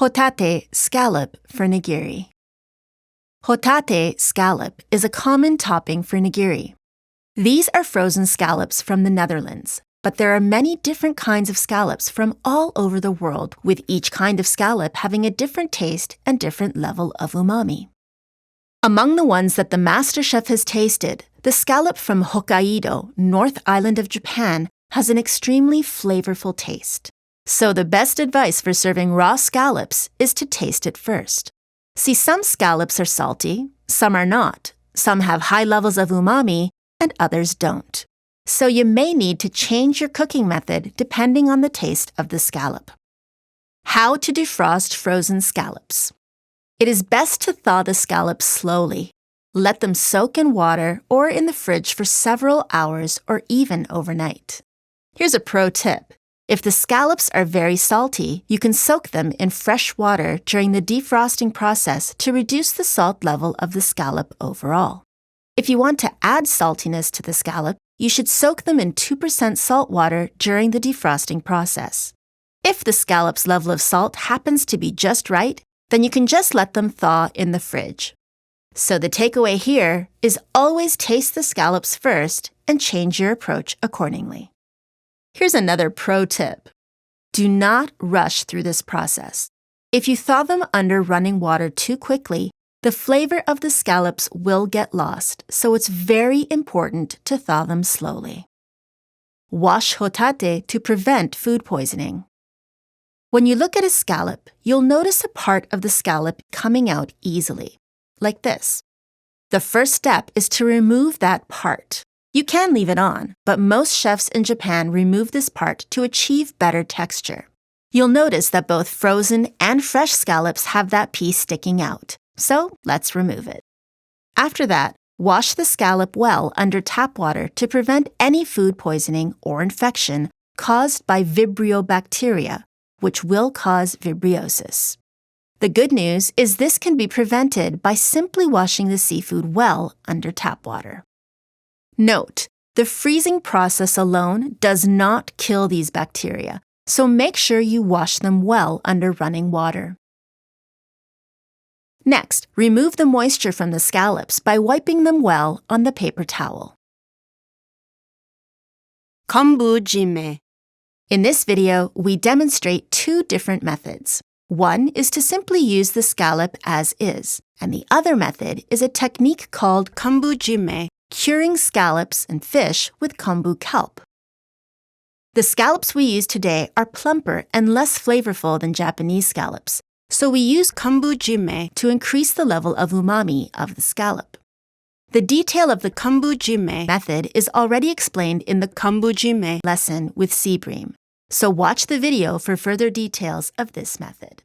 Hotate scallop for nigiri. Hotate scallop is a common topping for nigiri. These are frozen scallops from the Netherlands, but there are many different kinds of scallops from all over the world, with each kind of scallop having a different taste and different level of umami. Among the ones that the master chef has tasted, the scallop from Hokkaido, North Island of Japan, has an extremely flavorful taste. So the best advice for serving raw scallops is to taste it first. See, some scallops are salty, some are not, some have high levels of umami, and others don't. So you may need to change your cooking method depending on the taste of the scallop. How to defrost frozen scallops. It is best to thaw the scallops slowly. Let them soak in water or in the fridge for several hours or even overnight. Here's a pro tip. If the scallops are very salty, you can soak them in fresh water during the defrosting process to reduce the salt level of the scallop overall. If you want to add saltiness to the scallop, you should soak them in 2% salt water during the defrosting process. If the scallop's level of salt happens to be just right, then you can just let them thaw in the fridge. So the takeaway here is always taste the scallops first and change your approach accordingly. Here's another pro tip. Do not rush through this process. If you thaw them under running water too quickly, the flavor of the scallops will get lost, so it's very important to thaw them slowly. Wash hotate to prevent food poisoning. When you look at a scallop, you'll notice a part of the scallop coming out easily, like this. The first step is to remove that part. You can leave it on, but most chefs in Japan remove this part to achieve better texture. You'll notice that both frozen and fresh scallops have that piece sticking out, so let's remove it. After that, wash the scallop well under tap water to prevent any food poisoning or infection caused by Vibrio bacteria, which will cause vibriosis. The good news is this can be prevented by simply washing the seafood well under tap water. Note, the freezing process alone does not kill these bacteria, so make sure you wash them well under running water. Next, remove the moisture from the scallops by wiping them well on the paper towel. Konbujime. In this video, we demonstrate two different methods. One is to simply use the scallop as is, and the other method is a technique called Konbujime, curing scallops and fish with kombu kelp. The scallops we use today are plumper and less flavorful than Japanese scallops, so we use konbujime to increase the level of umami of the scallop. The detail of the konbujime method is already explained in the konbujime lesson with sea bream, so watch the video for further details of this method.